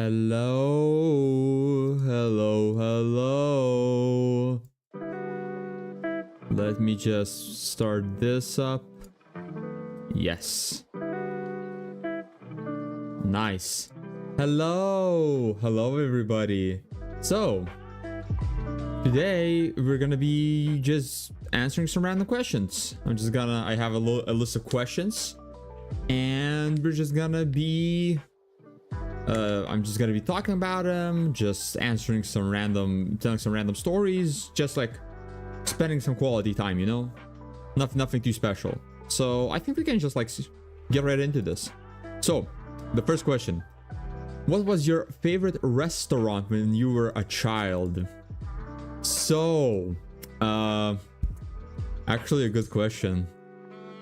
Hello, hello, hello. Let me just start this up. Yes. Nice. Hello, hello everybody. So, today we're gonna be just answering some random questions. I have a list of questions, and we're just gonna be I'm just gonna be talking about them, just answering telling some random stories, just like spending some quality time, you know? Nothing too special. So I think we can just like get right into this. So the first question: what was your favorite restaurant when you were a child? So actually a good question.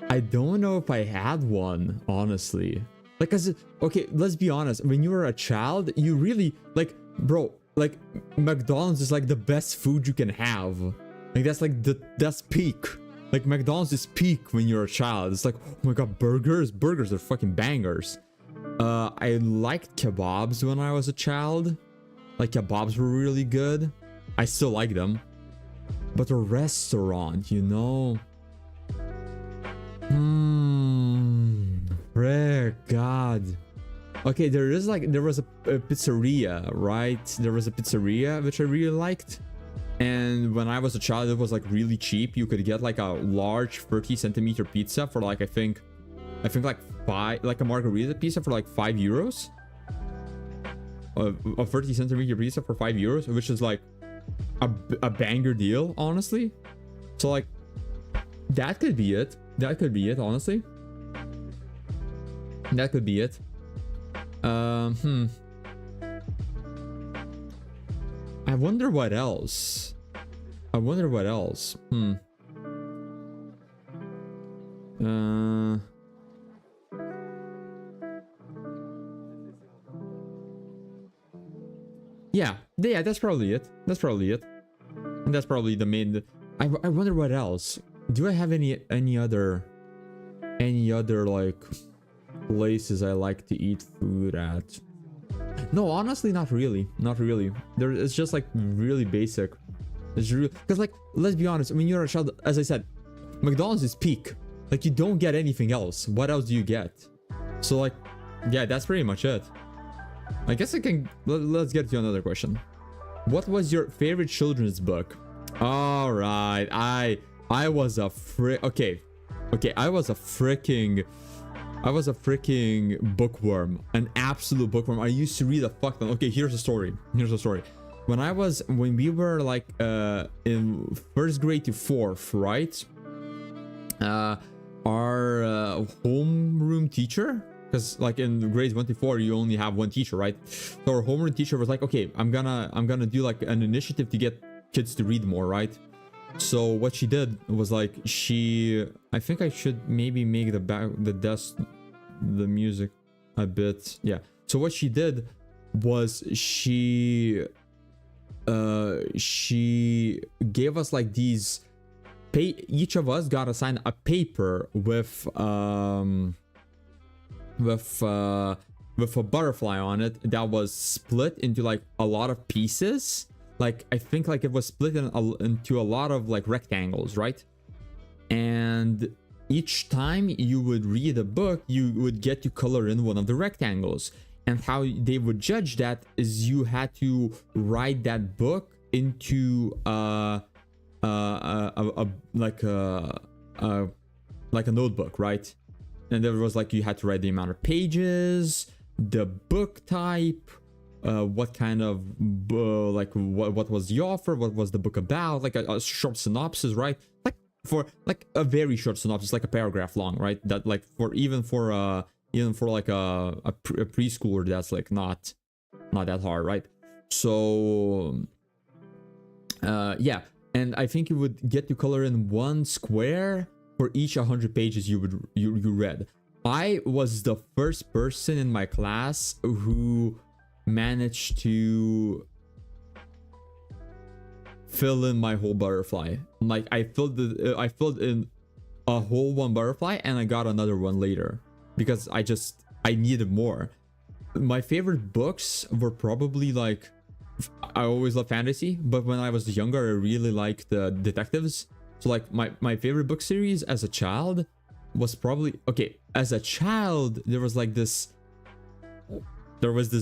I don't know if I had one, honestly. Like, okay, let's be honest. When you were a child, you really, like, bro, like, McDonald's is like the best food you can have. Like, that's peak. Like, McDonald's is peak when you're a child. It's like, oh my god, burgers are fucking bangers. I liked kebabs when I was a child. Like, kebabs were really good. I still like them. But a restaurant, you know? God. Okay, there was a pizzeria, right? There was a pizzeria which I really liked. And when I was a child, it was like really cheap. You could get like a large 30-centimeter pizza for like, I think like a margarita pizza for like €5. A 30-centimeter pizza for €5, which is like a banger deal, honestly. So like, that could be it. That could be it, honestly. That could be it. I wonder what else. Yeah, that's probably it. And that's probably the main. I wonder what else. Do I have any other like places I like to eat food at? No, honestly, not really. It's just like really basic. It's really, because like, let's be honest, when you're a child, as I said, McDonald's is peak. Like, you don't get anything else. What else do you get? So like, yeah, that's pretty much it. I guess let's get to another question. What was your favorite children's book? All right, I was a freaking bookworm, an absolute bookworm. I used to read a fuck ton. Okay, here's a story. When we were like in first grade to fourth, right? Our homeroom teacher, because like in grades 1 to 4 you only have one teacher, right? So our homeroom teacher was like, okay, I'm gonna do like an initiative to get kids to read more, right? So what she did was like, I think I should maybe make the music a bit, yeah. So what she did was she gave us like these each of us got assigned a paper with a butterfly on it that was split into like a lot of pieces. Like, I think like it was split into a lot of like rectangles, right? And each time you would read a book, you would get to color in one of the rectangles. And how they would judge that is you had to write that book into like a notebook, right? And there was like, you had to write the amount of pages, the book type, what kind of like what was the author, what was the book about, like a short synopsis, right? Like for like a very short synopsis, like a paragraph long, right? That like even for like a preschooler, that's like not that hard, right? So yeah, and I think you would get to color in one square for each 100 pages you read. I was the first person in my class who managed to fill in my whole butterfly. Like, I filled in a whole one butterfly, and I got another one later because I needed more. my favorite books were probably like, I always love fantasy, but when I was younger, I really liked the detectives. So like my favorite book series as a child was probably, okay, as a child, there was this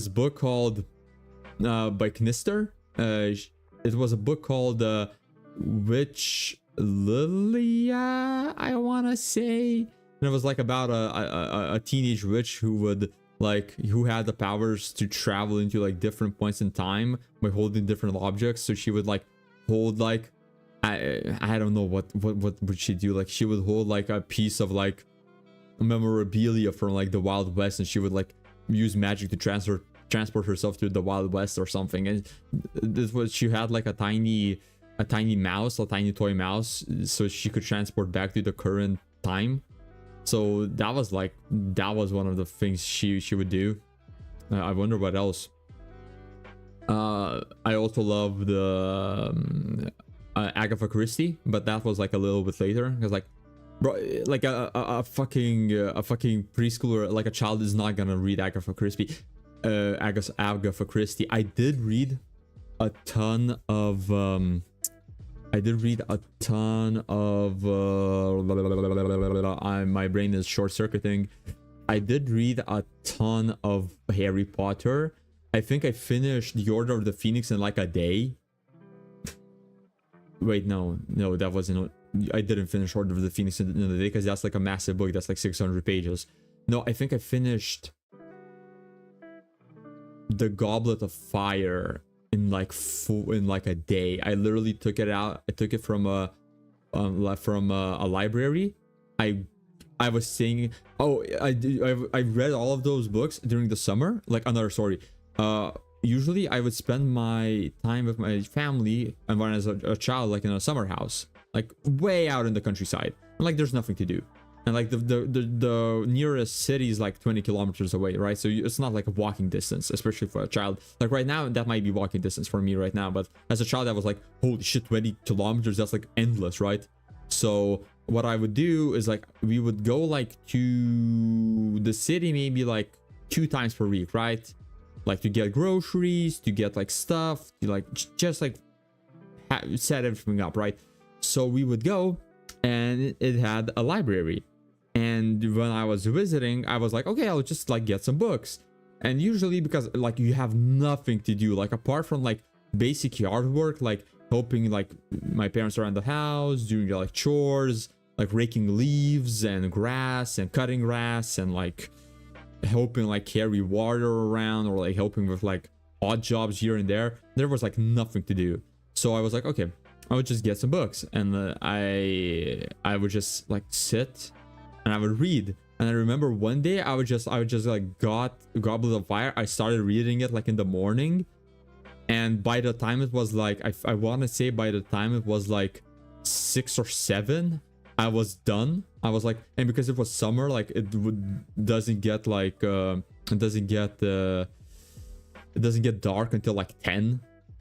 book called by Knister. It was a book called Witch Lilia, I want to say. And it was like about a teenage witch who had the powers to travel into like different points in time by holding different objects. So she would like hold like, I don't know what would she do. Like she would hold like a piece of like memorabilia from like the Wild West, and she would like use magic to transport herself to the Wild West or something. And this was, she had like a tiny mouse, a tiny toy mouse, so she could transport back to the current time. So that was one of the things she would do. I wonder what else. I also love the Agatha Christie, but that was like a little bit later, because like, bro, like a fucking preschooler, like a child, is not gonna read Agatha Christie. Agatha Christie. I did read a ton of my brain is short-circuiting. I did read a ton of Harry Potter. I think I finished The Order of the Phoenix in like a day. Wait, no, that wasn't. I didn't finish Order of the Phoenix in a day, because that's like a massive book. That's like 600 pages. No, I think I finished The Goblet of Fire in like a day. I literally took it out. I took it from a library. I was saying, I read all of those books during the summer. Like another story. Usually I would spend my time with my family, and when I was a child, like in a summer house, like way out in the countryside, and like there's nothing to do. And like the nearest city is like 20 kilometers away, right? So it's not like a walking distance, especially for a child. Like right now, that might be walking distance for me right now, but as a child, I was like, holy shit, 20 kilometers, that's like endless, right? So what I would do is like, we would go like to the city maybe like 2 times per week, right? Like to get groceries, to get like stuff, to like just like set everything up, right? So we would go, and it had a library. And when I was visiting, I was like, okay, I'll just like get some books. And usually, because like you have nothing to do, like apart from like basic yard work, like helping like my parents around the house, doing like chores, like raking leaves and grass and cutting grass, and like helping like carry water around, or like helping with like odd jobs here and there was like nothing to do. So I was like, okay, I would just get some books, and I would just like sit and I would read. And I remember one day I would just like got Goblet of Fire. I started reading it like in the morning, and by the time it was like, I want to say by the time it was like 6 or 7, I was done. I was like, and because it was summer, like it doesn't get dark until like 10,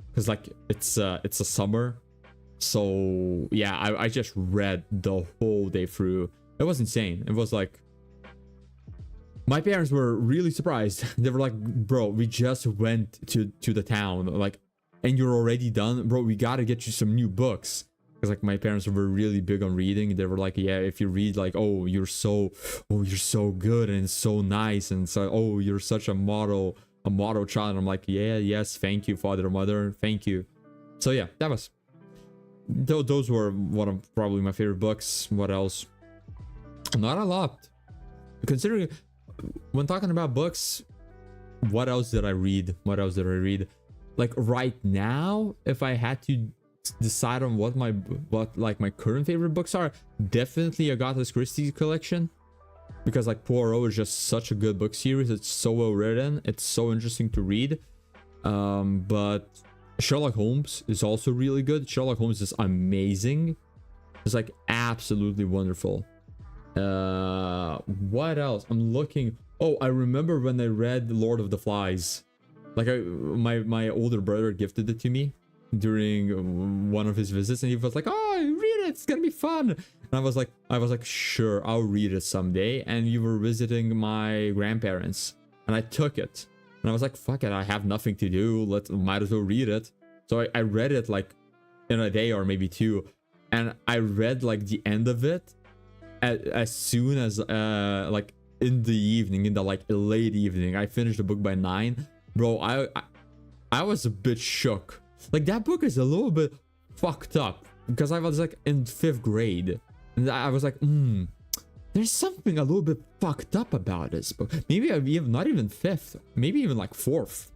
because like it's a summer. So yeah, I just read the whole day through. It was insane. It was like, my parents were really surprised. They were like, bro, we just went to the town, like, and you're already done, bro. We gotta get you some new books. Because like my parents were really big on reading. They were like, yeah, if you read, like, you're so good and so nice, and so, you're such a model child. And I'm like, yeah, yes, thank you, father, mother, thank you. So yeah, that was, those were one of probably my favorite books. What else? Not a lot, considering when talking about books. What else did I read? Like right now, if I had to decide on what my current favorite books are, definitely Agatha Christie's collection, because like Poirot is just such a good book series. It's so well written, it's so interesting to read. But Sherlock Holmes is also really good. Sherlock Holmes is amazing. It's like absolutely wonderful. What else? I'm looking. I remember when I read Lord of the Flies. Like my older brother gifted it to me during one of his visits, and he was like, read it, it's gonna be fun. And I was like, sure, I'll read it someday. And you were visiting my grandparents, and I took it, And I was like, fuck it, I have nothing to do, might as well read it. So I read it like in a day or maybe two, and I read like the end of it as soon as like in the evening, in the like late evening. I finished the book by 9. Bro, I was a bit shook. Like, that book is a little bit fucked up, because I was like in 5th grade, and I was like, there's something a little bit fucked up about this book. Maybe not even 5th, maybe even like 4th.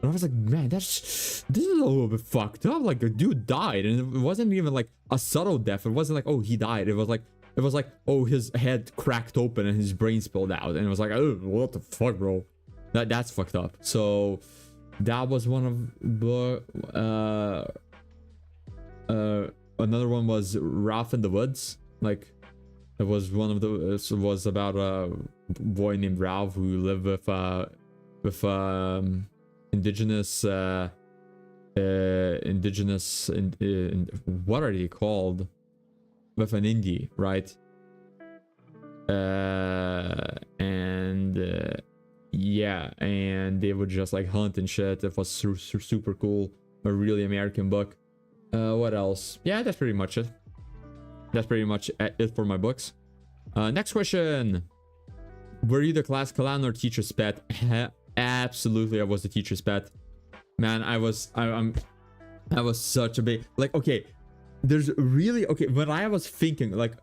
And I was like, man, this is a little bit fucked up. Like, a dude died, and it wasn't even like a subtle death. It wasn't like, oh, he died. It was like, oh, his head cracked open and his brain spilled out. And it was like, oh, what the fuck, bro? That's fucked up. So that was one of the another one was Ralph in the Woods. Like, it was one of the, it was about a boy named Ralph who lived with indigenous what are they called, with an indie, right? Yeah, and they would just like hunt and shit. It was super cool. A really American book. What else? Yeah, that's pretty much it. That's pretty much it for my books. Next question. Were you the class clown or teacher's pet? Absolutely, I was the teacher's pet. Man, I was such a big, like, okay, there's really, okay, when I was thinking, like,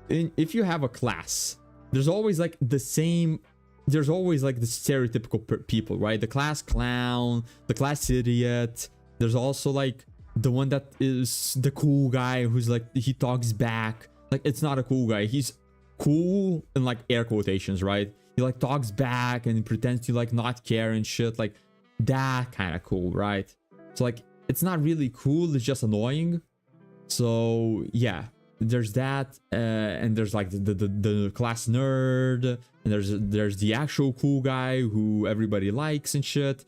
if you have a class, there's always like the same, there's always like the stereotypical people, right? The class clown, the class idiot. There's also like the one that is the cool guy who's like, he talks back. Like, it's not a cool guy. He's cool in like air quotations, right? He like talks back and pretends to like not care and shit. Like, that kind of cool, right? So like, it's not really cool, it's just annoying. So yeah, there's that, and there's like the class nerd, and there's the actual cool guy who everybody likes and shit.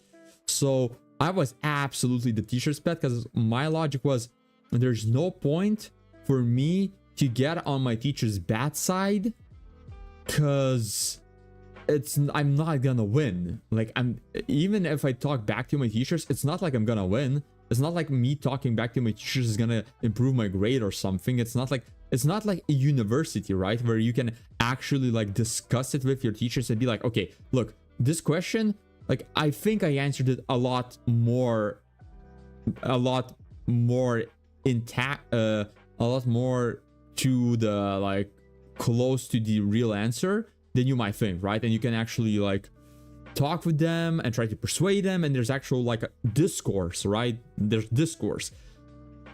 So I was absolutely the teacher's pet, because my logic was, there's no point for me to get on my teacher's bad side, because I'm not gonna win. Like, even if I talk back to my teachers, it's not like I'm gonna win. It's not like me talking back to my teachers is gonna improve my grade or something. It's not like a university, right, where you can actually like discuss it with your teachers and be like, okay, look, this question, like, I think I answered it a lot more intact, a lot more to the like close to the real answer than you might think, right? And you can actually like talk with them and try to persuade them, and there's actual like a discourse, right? There's discourse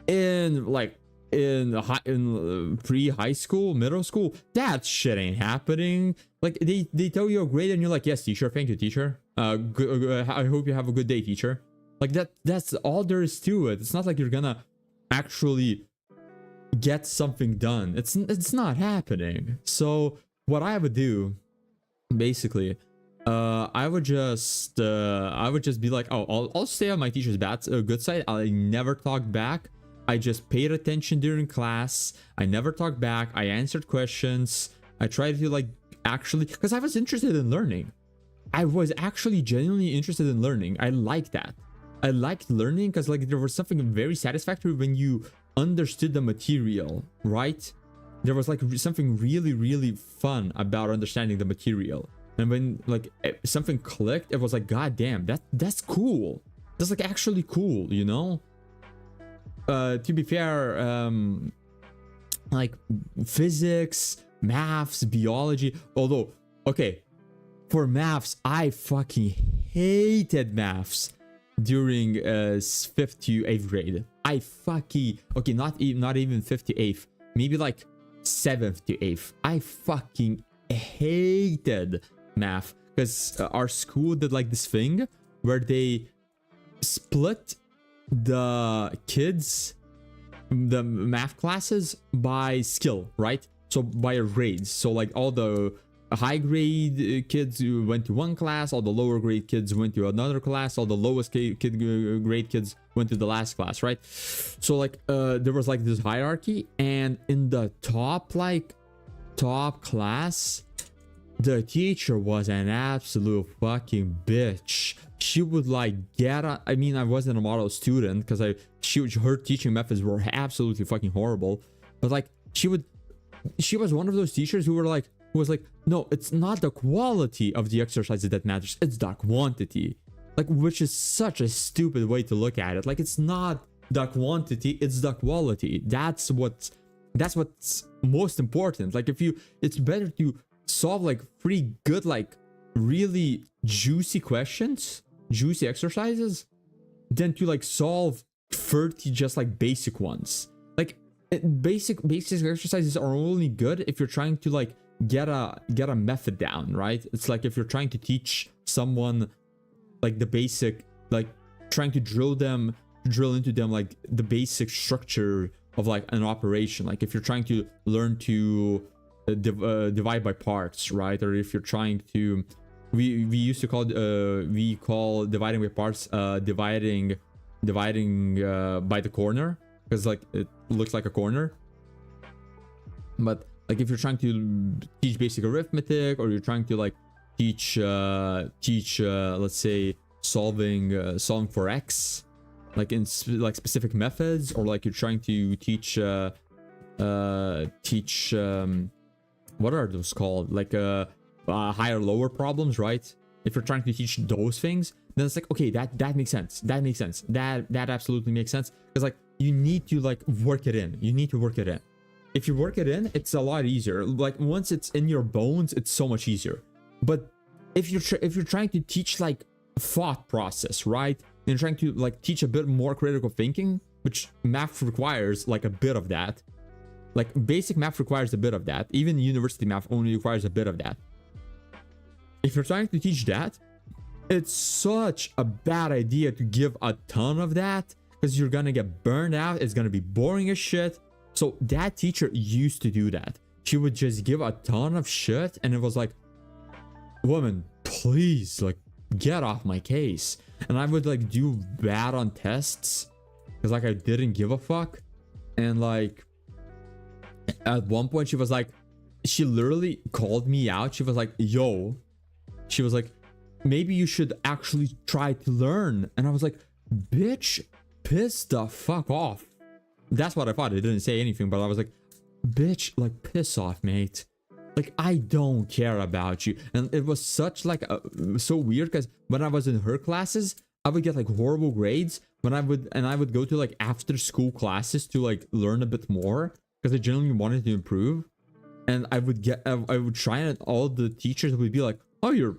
in like in pre-high school, middle school. That shit ain't happening. Like, they tell you a grade and you're like, yes teacher, thank you teacher, I hope you have a good day teacher. Like, that's all there is to it. It's not like you're gonna actually get something done. It's not happening. So what I would do, basically, I would just be like, oh, I'll stay on my teacher's good side. I never talked back. I just paid attention during class. I never talked back. I answered questions. I tried to like actually, because I was interested in learning. I was actually genuinely interested in learning. I like that. I liked learning because like there was something very satisfactory when you understood the material, right? There was like something really fun about understanding the material. And when like something clicked, it was like, god damn, that's cool. That's like actually cool, you know? To be fair, like physics, maths, biology, although, okay, for maths, I fucking hated maths during 5th to 8th grade. I fucking, okay, not even 5th to 8th, maybe like 7th to 8th. I fucking hated math, because our school did like this thing where they split the kids, the math classes, by skill, right? So by your grades. So like all the high grade kids went to one class, all the lower grade kids went to another class, all the lowest grade kids went to the last class, right? So like there was like this hierarchy, and in the top class, the teacher was an absolute fucking bitch. She would like get on, I mean, I wasn't a model student because her teaching methods were absolutely fucking horrible, but like she was one of those teachers who was like, no, it's not the quality of the exercises that matters, it's the quantity. Like, which is such a stupid way to look at it. Like, it's not the quantity, it's the quality. That's what's most important. Like, it's better to solve like pretty good, like really juicy questions, juicy exercises, than to like solve 30 just like basic ones. Like, basic exercises are only good if you're trying to like get a method down, right? It's like if you're trying to teach someone like the basic, like trying to drill into them like the basic structure of like an operation. Like if you're trying to learn to divide by parts, right? Or if you're trying to, we used to call we call dividing by parts dividing by the corner, because like it looks like a corner. But like if you're trying to teach basic arithmetic, or you're trying to like teach let's say solving for x, like in like specific methods, or like you're trying to teach what are those called, like higher lower problems, right? If you're trying to teach those things, then it's like, okay, that makes sense, that absolutely makes sense, because like you need to like work it in. If you work it in, it's a lot easier. Like once it's in your bones, it's so much easier. But if you're trying to teach like thought process, right, and you're trying to like teach a bit more critical thinking, which math requires like a bit of that, like basic math requires a bit of that, even university math only requires a bit of that. If you're trying to teach that, it's such a bad idea to give a ton of that, because you're gonna get burned out. It's gonna be boring as shit. So that teacher used to do that. She would just give a ton of shit, and it was like, woman, please, like, get off my case. And I would like do bad on tests because like I didn't give a fuck. And like at one point she was like, she literally called me out. She was like, yo, she was like, maybe you should actually try to learn. And I was like, bitch, piss the fuck off. That's what I thought. I didn't say anything, but I was like, bitch, like, piss off, mate. Like, I don't care about you. And it was such like so weird, because when I was in her classes, I would get like horrible grades when I would go to like after school classes to like learn a bit more, because I genuinely wanted to improve. And I would try, and all the teachers would be like, oh, you're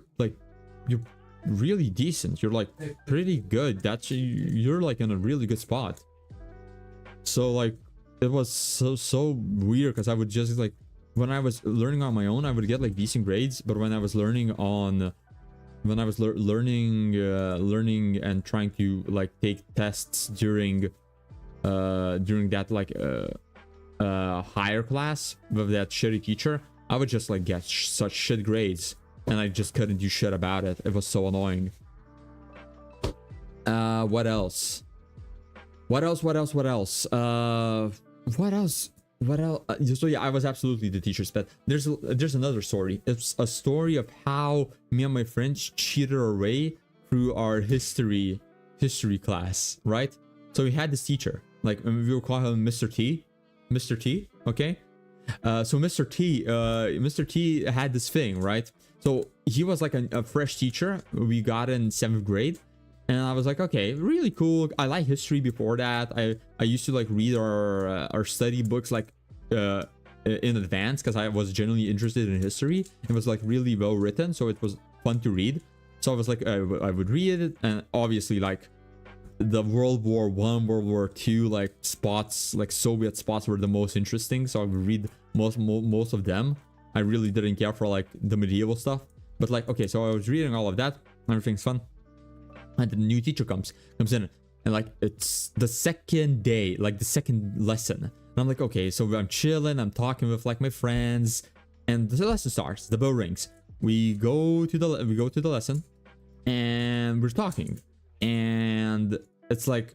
really decent, you're like pretty good, you're like in a really good spot. So like it was so weird, because I would just like, when I was learning on my own, I would get like decent grades, but when I was learning learning and trying to like take tests during that like higher class with that shitty teacher, I would just like get such shit grades, and I just couldn't do shit about it. It was so annoying. What else? So yeah, I was absolutely the teacher's pet. There's another story. It's a story of how me and my friends cheated our way through our history class, right? So we had this teacher, like we will call him Mr. T, okay? So Mr. T had this thing, right? So he was like a fresh teacher. We got in 7th grade. And I was like, okay, really cool. I like history before that. I used to like read our study books like in advance, because I was genuinely interested in history. It was like really well written, so it was fun to read. So I was like, I would read it, and obviously like the World War I, World War II like spots, like Soviet spots, were the most interesting. So I would read most of them. I really didn't care for like the medieval stuff, but like, okay, so I was reading all of that. Everything's fun. And the new teacher comes in, and like it's the second day, like the second lesson, and I'm like, okay, so I'm chilling, I'm talking with like my friends, and the lesson starts. The bell rings. We go to the lesson, and we're talking, and it's like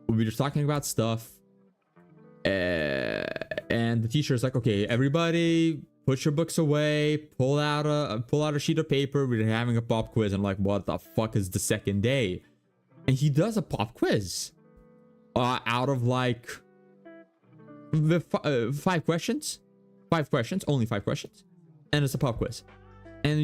we're just talking about stuff, and the teacher is like, okay, everybody put your books away, pull out a sheet of paper. We're having a pop quiz. I'm like, what the fuck is the second day? And he does a pop quiz out of like the 5 questions, only 5 questions, and it's a pop quiz. And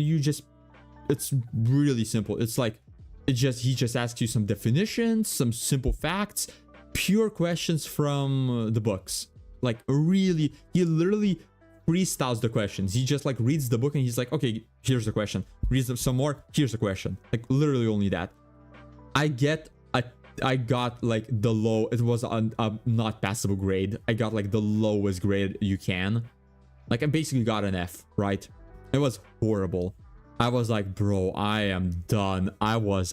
it's really simple. It's like he just asks you some definitions, some simple facts, pure questions from the books. Like really, he literally freestyles the questions. He just like reads the book and he's like, okay, here's the question. Reads some more, here's the question. Like literally only that. I got like the low. It was a not passable grade. I got like the lowest grade you can. Like I basically got an F, right? It was horrible. I was like, bro, I am done. I was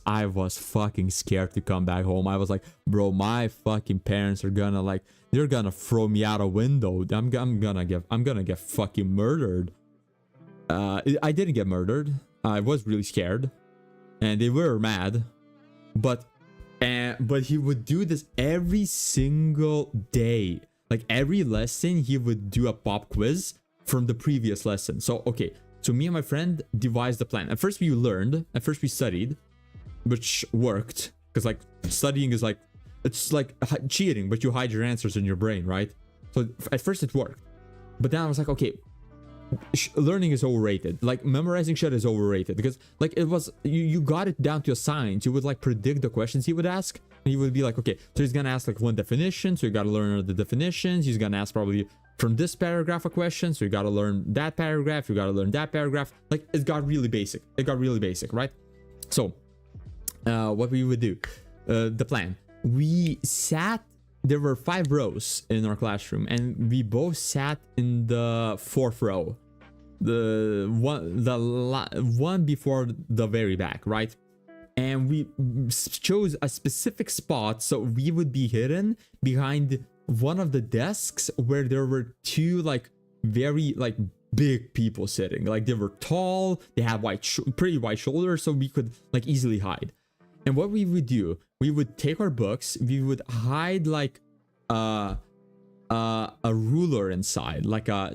fucking scared to come back home. I was like, bro, my fucking parents are gonna like, they're gonna throw me out a window. I'm gonna get fucking murdered. I didn't get murdered. I was really scared, and they were mad, but he would do this every single day. Like every lesson, he would do a pop quiz from the previous lesson. So okay. So me and my friend devised the plan. At first we studied, which worked. Because like studying is like, it's like cheating, but you hide your answers in your brain, right? So at first it worked. But then I was like, okay, learning is overrated. Like memorizing shit is overrated. Because like it was, you got it down to a science. You would like predict the questions he would ask. And he would be like, okay, so he's gonna ask like one definition. So you gotta learn the definitions. He's gonna ask probably from this paragraph a question, so you got to learn that paragraph, you got to learn that paragraph. Like it got really basic, right? So what we would do, the plan, we sat, there were 5 rows in our classroom, and we both sat in the 4th row, the one before the very back, right? And we chose a specific spot so we would be hidden behind one of the desks where there were 2 like very like big people sitting. Like they were tall, they had pretty wide shoulders, so we could like easily hide. And what we would do, we would take our books, we would hide like a ruler inside, like a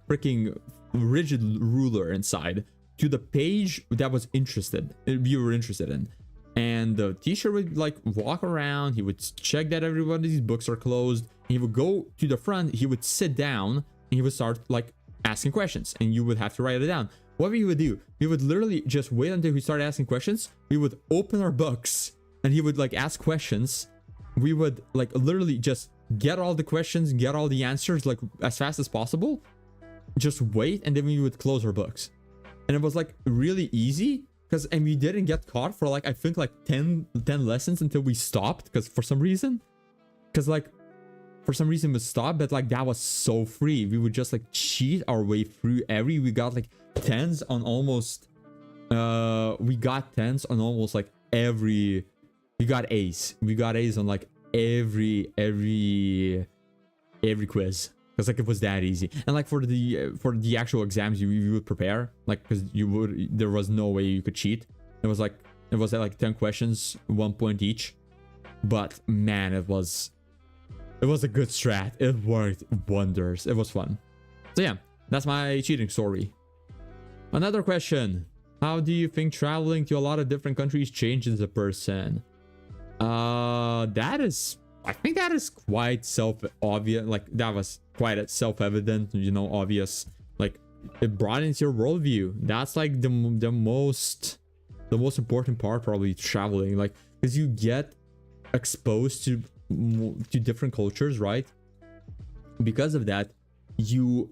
freaking rigid ruler inside, to the page that was we were interested in. And the teacher would like walk around, he would check that everybody's books are closed, and he would go to the front, he would sit down, and he would start like asking questions, and you would have to write it down. What we would do, we would literally just wait until he started asking questions, we would open our books, and he would like ask questions. We would like literally just get all the questions, get all the answers like as fast as possible, just wait, and then we would close our books. And it was like really easy. And we didn't get caught for like I think like 10 lessons until we stopped, because for some reason we stopped. But like that was so free. We would just like cheat our way through we got like 10s on almost like every, we got A's on like every quiz. Because like it was that easy. And like for the actual exams you would prepare, like because there was no way you could cheat. It was like 10 questions, 1 point each. But man, it was a good strat. It worked wonders. It was fun. So yeah, that's my cheating story. Another question: how do you think traveling to a lot of different countries changes a person? I think that is quite self-obvious. Like that was quite self-evident, you know, obvious. Like it broadens your worldview. That's like the most important part, probably, traveling. Like because you get exposed to different cultures, right? Because of that, you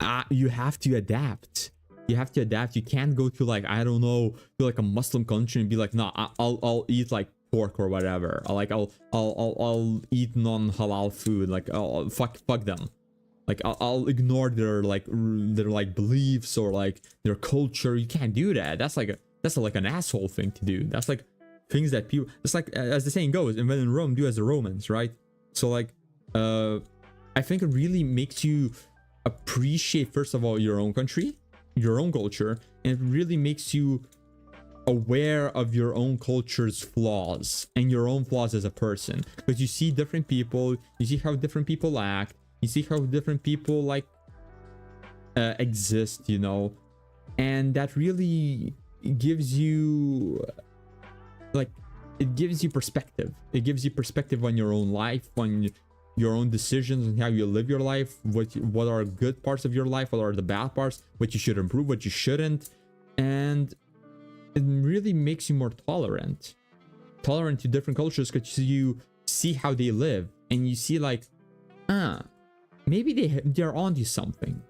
have to adapt. You have to adapt. You can't go to like, I don't know, to like a Muslim country and be like, nah, I'll eat like pork or whatever. I'll eat non-halal food. Like I'll fuck them. Like I'll ignore their beliefs or like their culture. You can't do that. That's like an asshole thing to do. That's like things that people, it's like, as the saying goes, and when in Rome, do as the Romans, right? So like I think it really makes you appreciate, first of all, your own country, your own culture, and it really makes you aware of your own culture's flaws and your own flaws as a person, because you see different people, you see how different people act, you see how different people like exist, you know, and that really gives you like, it gives you perspective. It gives you perspective on your own life, on your own decisions, and how you live your life, what are good parts of your life, what are the bad parts, what you should improve, what you shouldn't. And it really makes you more tolerant to different cultures, because you see how they live, and you see like, maybe they're onto something.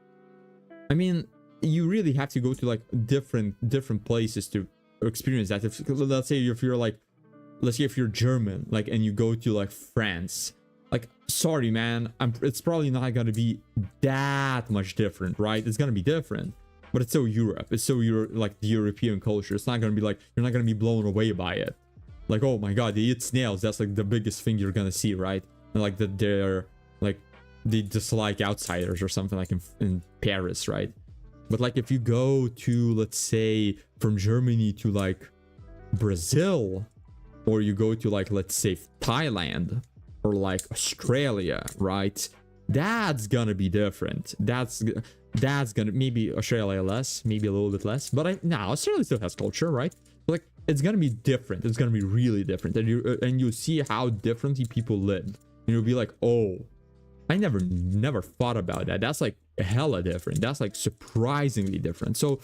I mean, you really have to go to like different places to experience that. Let's say if you're German, like, and you go to like France, like, sorry man, it's probably not gonna be that much different, right? It's gonna be different, but it's so Europe, like the European culture. It's not gonna be like, you're not gonna be blown away by it. Like, oh my god, they eat snails, that's like the biggest thing you're gonna see, right? And like that they're like, they dislike outsiders or something, like in Paris, right? But like if you go to, let's say, from Germany to like Brazil, or you go to like, let's say, Thailand or like Australia, right? That's gonna be different. That's gonna, maybe Australia less, maybe a little bit less, but Australia still has culture, right? But like, it's gonna be different. It's gonna be really different, and you'll see how differently people live, and you'll be like, oh, I never thought about that. That's like hella different. That's like surprisingly different. So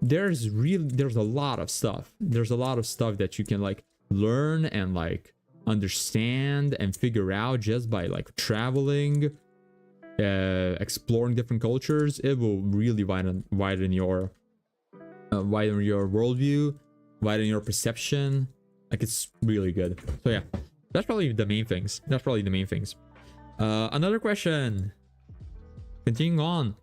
there's a lot of stuff. There's a lot of stuff that you can like learn and like understand and figure out just by like traveling, exploring different cultures. It will really widen your worldview, widen your perception. Like, it's really good. So yeah, that's probably the main things. Another question, continuing on,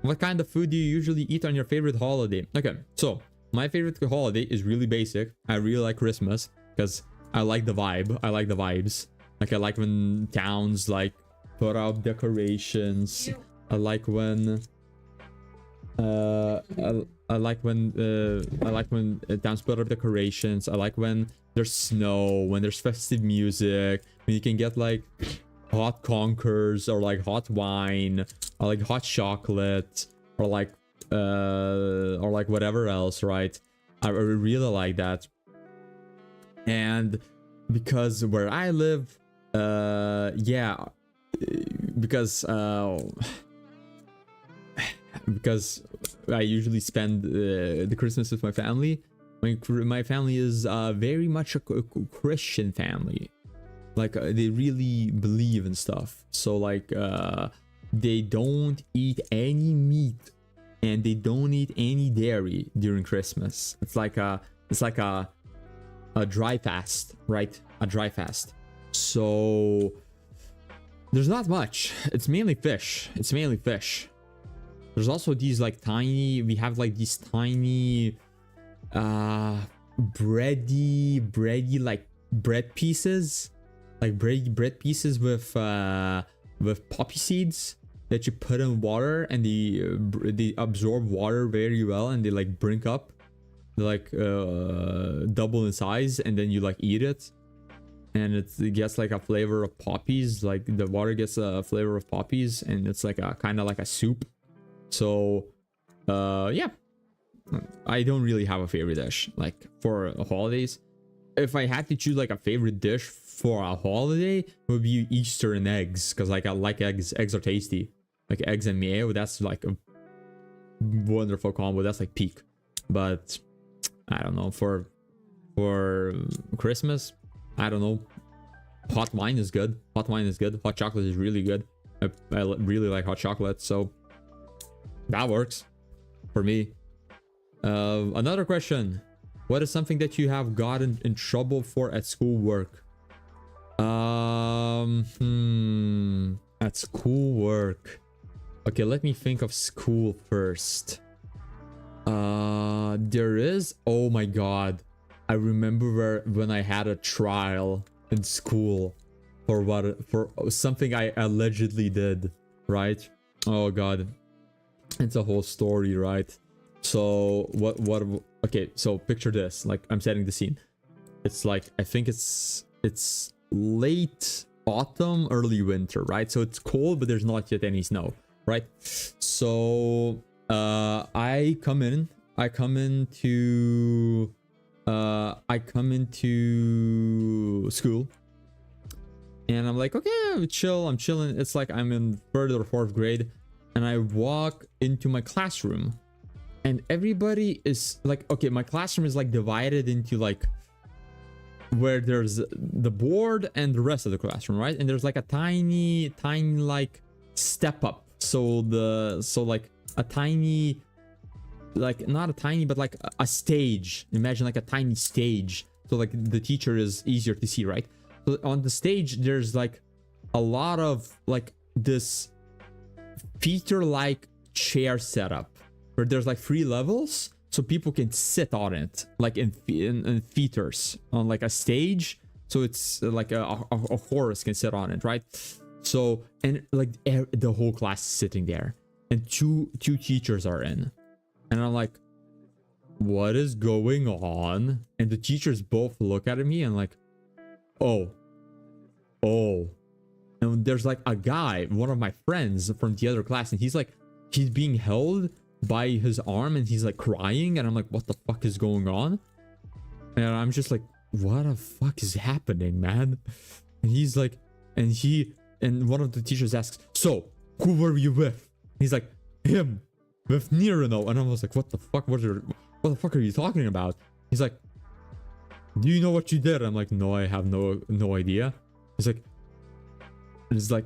what kind of food do you usually eat on your favorite holiday? Okay, so my favorite holiday is really basic. I really like Christmas because I like the vibe. I like the vibes. Like, I like when towns like put up decorations. I like when I like when towns put up decorations. I like when there's snow, when there's festive music, when you can get like hot conkers or like hot wine or like hot chocolate or like whatever else, right? I really like that. And because where I live, because I usually spend the Christmas with my family. My family is very much a Christian family. Like, they really believe in stuff. So like, they don't eat any meat and they don't eat any dairy during Christmas. It's like a dry fast, right? A dry fast. So there's not much. It's mainly fish. There's also these like tiny, we have like these tiny bready like bread pieces, like bread pieces with poppy seeds that you put in water, and they absorb water very well, and they like brink up, they like double in size, and then you like eat it, and it gets like a flavor of poppies. Like, the water gets a flavor of poppies, and it's like a kind of like a soup. So yeah, I don't really have a favorite dish like for holidays. If I had to choose like a favorite dish for a holiday, it would be Easter and eggs, because like I like eggs. Eggs are tasty. Like eggs and mayo, that's like a wonderful combo. That's like peak. But I don't know, for Christmas, I don't know. Hot wine is good. Hot chocolate is really good. I really like hot chocolate, so that works for me. Another question. What is something that you have gotten in trouble for at schoolwork? At schoolwork. Okay, let me think of school first. There is, oh my god, I remember when I had a trial in school for something I allegedly did, right? Oh god, it's a whole story, right? So okay, so picture this. Like, I'm setting the scene. It's like, I think it's late autumn, early winter, right? So it's cold, but there's not yet any snow, right? So I come into school, and I'm like, okay, I'm chilling. It's like I'm in third or fourth grade, and I walk into my classroom, and everybody is like, okay, my classroom is like divided into like where there's the board and the rest of the classroom, right? And there's like a tiny like step up. So like a tiny, like not a tiny, but like a stage. Imagine like a tiny stage. So like the teacher is easier to see, right? So on the stage, there's like a lot of like this theater-like chair setup where there's like 3 levels, so people can sit on it, like in theaters on like a stage. So it's like a horse can sit on it, right? So, and like the whole class is sitting there, and two teachers are in, and I'm like, what is going on? And the teachers both look at me and like, oh, and there's like a guy, one of my friends from the other class, and he's being held by his arm, and he's like crying, and I'm like, what the fuck is going on? And I'm just like, what the fuck is happening, man? And he's like, and one of the teachers asks, so who were you with? He's like, him, with Nirino. And I was like, what the fuck? What the fuck are you talking about? He's like, do you know what you did? I'm like, no, I have no idea. He's like,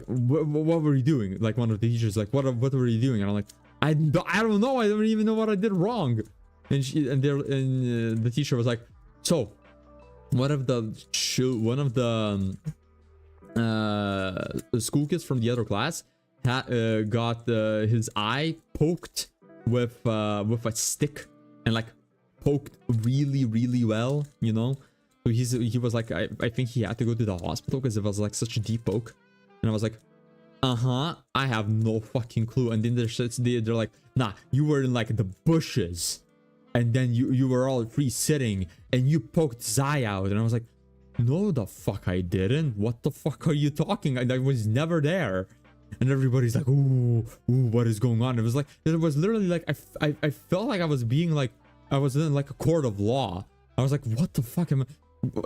what were you doing? Like one of the teachers like, what were you doing? And I'm like, I don't know. I don't even know what I did wrong. And the teacher was like, so one of the school kids from the other class got his eye poked with a stick, and like poked really well, you know. So he was like, I think he had to go to the hospital because it was like such a deep poke. And I was like, I have no fucking clue. And then they're like, nah, you were in like the bushes, and then you were all free sitting, and you poked Zai out. And I was like, no, the fuck I didn't. What the fuck are you talking? I was never there. And everybody's like, ooh, what is going on? It was literally like, I felt like I was being like, I was in like a court of law. I was like, what the fuck am I?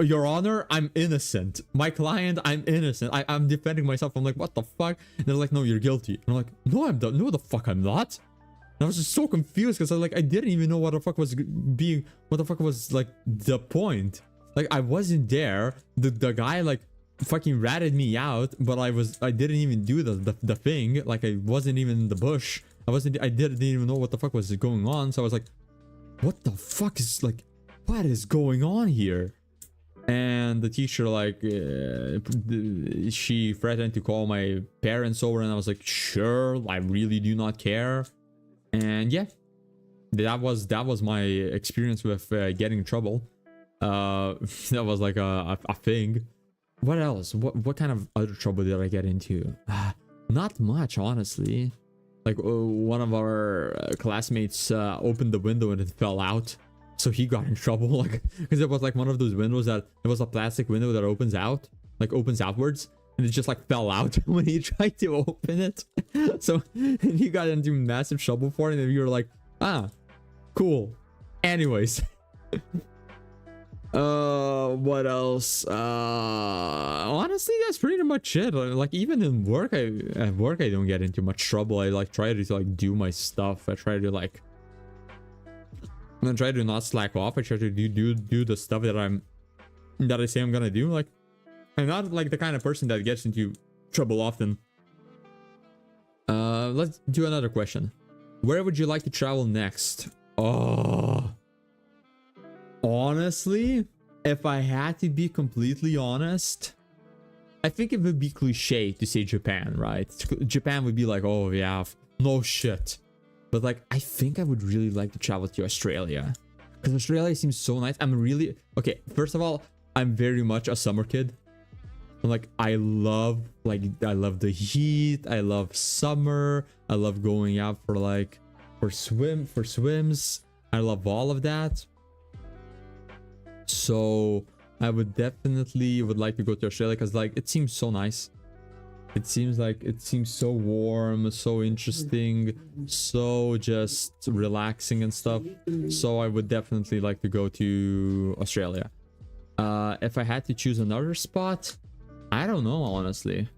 Your Honor, I'm innocent. My client, I'm innocent. I'm defending myself. I'm like, what the fuck? And they're like, no, you're guilty. And I'm like, no, no, the fuck I'm not. And I was just so confused because I didn't even know what the fuck was like the point. Like, I wasn't there. The guy like fucking ratted me out, but I didn't even do the thing. Like, I wasn't even in the bush. I didn't even know what the fuck was going on. So I was like, what the fuck is like, what is going on here? And the teacher like she threatened to call my parents over, and I was like, sure, I really do not care. And yeah, that was my experience with getting in trouble. That was like a thing. What else? What kind of other trouble did I get into? Not much, honestly. Like one of our classmates opened the window and it fell out. So he got in trouble, like, because it was like one of those windows that it was a plastic window that opens outwards, and it just like fell out when he tried to open it. So he got into massive trouble for it, and we were like, cool. Anyways, what else? Honestly, that's pretty much it. Like, even in work, I don't get into much trouble. I like try to like do my stuff. I try to like. I'm gonna try to not slack off. I try to do the stuff that I say I'm gonna do. Like, I'm not like the kind of person that gets into trouble often. Let's do another question. Where would you like to travel next? Oh, honestly, if I had to be completely honest, I think it would be cliche to say Japan, right? Japan would be like, oh yeah, no shit. But like, I think I would really like to travel to Australia, because Australia seems so nice. Okay, first of all, I'm very much a summer kid. Like, I love the heat. I love summer. I love going out for swims. I love all of that. So I would definitely like to go to Australia, because like, it seems so nice. It seems so warm, so interesting, so just relaxing and stuff. So I would definitely like to go to Australia. If I had to choose another spot, I don't know, honestly.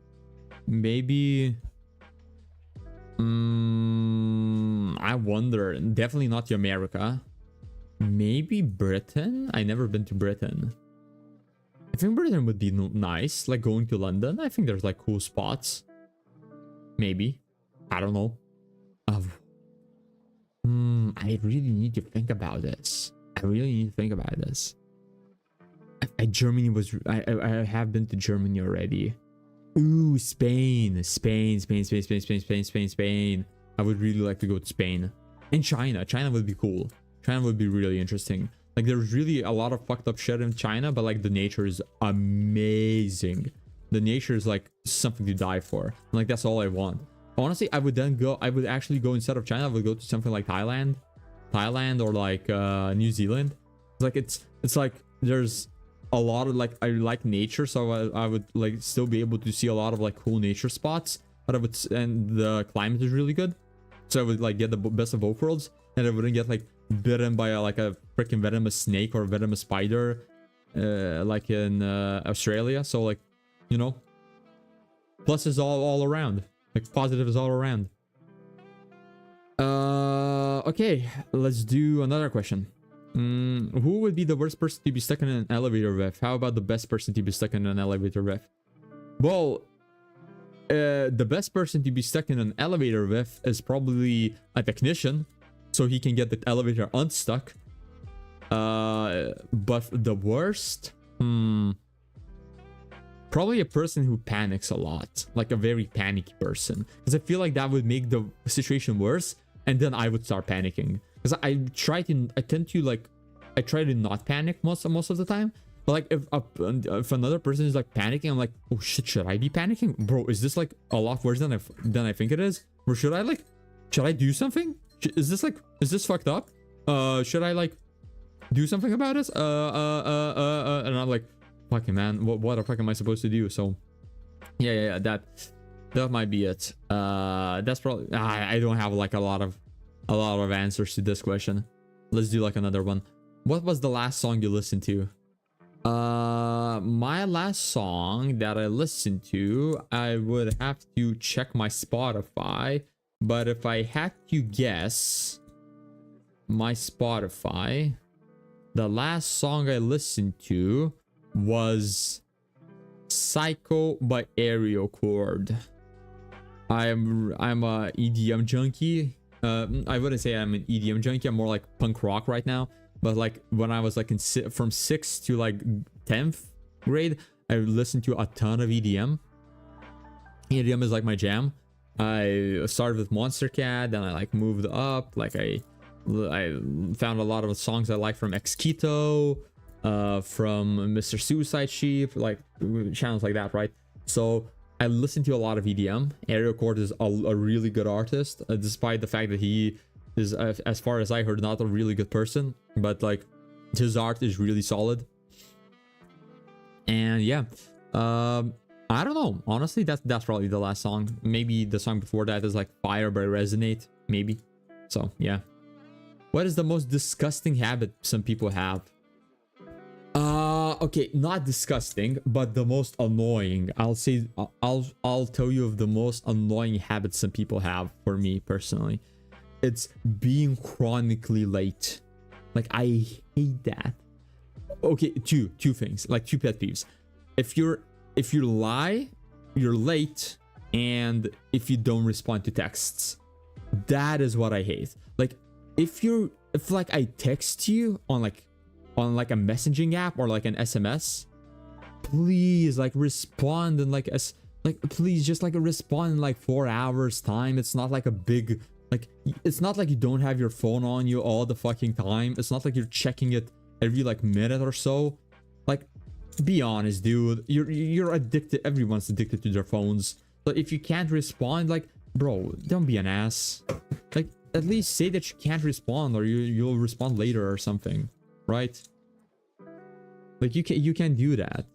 Maybe I wonder. Definitely not to America. Maybe Britain. I never been to Britain. I think Britain would be nice, like going to London. I think there's like cool spots. Maybe. I don't know. I really need to think about this. Germany was... I have been to Germany already. Ooh, Spain. Spain. I would really like to go to Spain. And China. China would be cool. China would be really interesting. Like, there's really a lot of fucked up shit in China, but like the nature is amazing. The nature is like something to die for. Like, that's all I want. Honestly, I would actually go, instead of China, I would go to something like Thailand or like New Zealand. Like, it's like there's a lot of like, I like nature, so I would like still be able to see a lot of like cool nature spots, but and the climate is really good, so I would like get the best of both worlds, and I wouldn't get like bitten by like a freaking venomous snake or a venomous spider like in Australia. So like, you know, plus is all around, like positive is all around. Okay, let's do another question. Who would be the worst person to be stuck in an elevator with? How about the best person to be stuck in an elevator with? Well, the best person to be stuck in an elevator with is probably a technician, so he can get the elevator unstuck. But the worst, probably a person who panics a lot, like a very panicky person, because I feel like that would make the situation worse, and then I would start panicking. Because I try to not panic most of the time. But like if another person is like panicking, I'm like, oh shit, should I be panicking, bro? Is this like a lot worse than I think it is? Or should I do something? Is this fucked up? Should I like do something about this? And I'm like, fucking man, what the fuck am I supposed to do? So yeah, that might be it. That's probably, I don't have like a lot of answers to this question. Let's do like another one. What was the last song you listened to? My last song that I listened to, I would have to check my Spotify, but if I had to guess my Spotify, the last song I listened to was Psycho by Aerial Chord. I'm a EDM junkie. I wouldn't say I'm an EDM junkie. I'm more like punk rock right now. But like when I was like from 6th to like 10th grade, I listened to a ton of EDM. EDM is like my jam. I started with Monster Cat, then I like moved up. Like I found a lot of songs I like from Exquito, from Mr. Suicide Sheep, like channels like that, right? So I listen to a lot of EDM. Aerial Chord is a really good artist, despite the fact that he is, as far as I heard, not a really good person. But like, his art is really solid. And yeah, I don't know. Honestly, that's probably the last song. Maybe the song before that is like Fire by Resonate, maybe. So yeah. What is the most disgusting habit some people have? Okay, not disgusting, but the most annoying. I'll tell you of the most annoying habits some people have. For me personally, it's being chronically late. Like, I hate that. Okay, two things, like two pet peeves. If you lie, you're late, and if you don't respond to texts, that is what I hate. Like, if like I text you on like a messaging app or like an SMS, please like respond in like please just like respond in like 4 hours time. It's not like a big, like, it's not like you don't have your phone on you all the fucking time. It's not like you're checking it every like minute or so. Like, be honest, dude. You're addicted. Everyone's addicted to their phones. So if you can't respond, like, bro, don't be an ass. Like, at least say that you can't respond, or you'll respond later or something, right? Like, you can do that.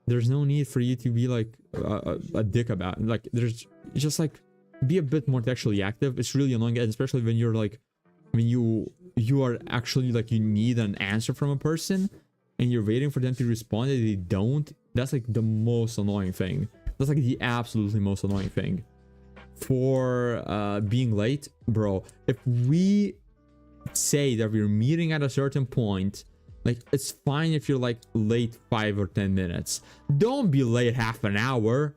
There's no need for you to be like a dick about it. Like there's just like be a bit more textually active. It's really annoying, and especially when you're like when you are actually like you need an answer from a person and you're waiting for them to respond and they don't. That's like the most annoying thing. That's like the absolutely most annoying thing. For being late, bro, if we say that we're meeting at a certain point, like it's fine if you're like late 5 or 10 minutes. Don't be late half an hour.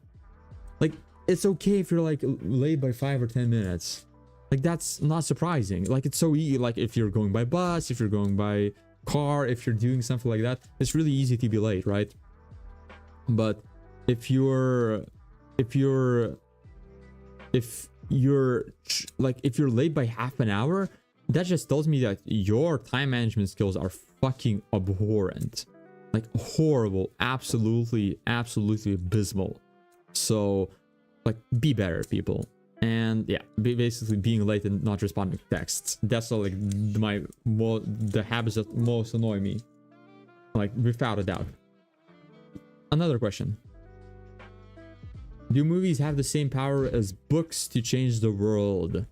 Like it's okay if you're like late by 5 or 10 minutes. Like that's not surprising. Like it's so easy. Like if you're going by bus, if you're going by car, if you're doing something like that, it's really easy to be late, right? But if you're late by half an hour, that just tells me that your time management skills are fucking abhorrent. Like horrible, absolutely abysmal. So like be better, people. And yeah, basically being late and not responding to texts. That's all, like the habits that most annoy me, like without a doubt. Another question: do movies have the same power as books to change the world?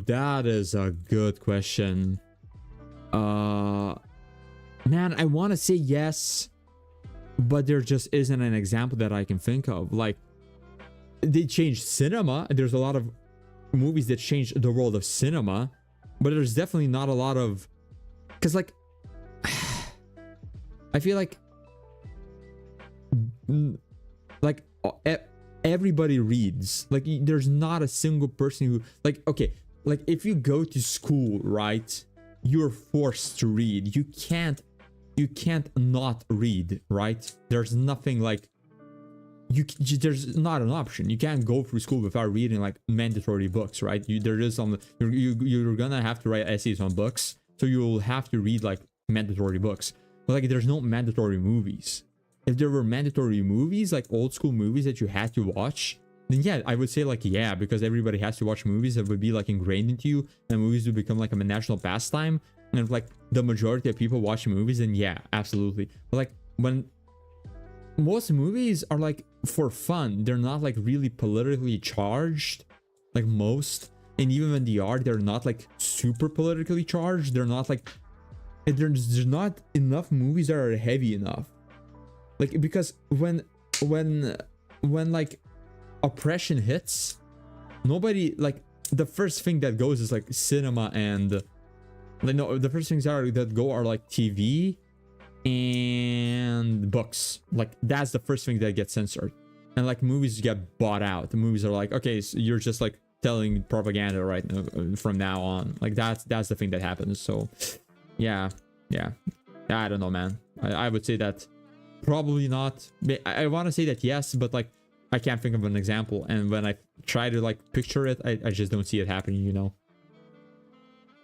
That is a good question. Man, I want to say yes, but there just isn't an example that I can think of. Like, they changed cinema. There's a lot of movies that changed the world of cinema, but there's definitely not a lot of, because like I feel like everybody reads. Like there's not a single person who, like, okay, like if you go to school, right, you're forced to read. You can't not read, right? There's nothing like there's not an option. You can't go through school without reading like mandatory books, right? There is some, you're gonna have to write essays on books, so you'll have to read like mandatory books. But like there's no mandatory movies. If there were mandatory movies, like old school movies that you had to watch, then yeah, I would say like yeah, because everybody has to watch movies that would be like ingrained into you, and movies would become like a national pastime. And if like the majority of people watch movies, then yeah, absolutely. But like when most movies are like for fun, they're not like really politically charged, like most. And even when they are, they're not like super politically charged. They're not like, there's not enough movies that are heavy enough. Like because when like oppression hits, nobody, like the first thing that goes is like cinema, and like no, the first things that go are like TV and books. Like that's the first thing that gets censored, and like movies get bought out. The movies are like, okay, so you're just like telling propaganda right from now on. Like that's the thing that happens. So yeah, I don't know, man. I would say that probably not. I want to say that yes, but like I can't think of an example, and when I try to like picture it, I just don't see it happening, you know.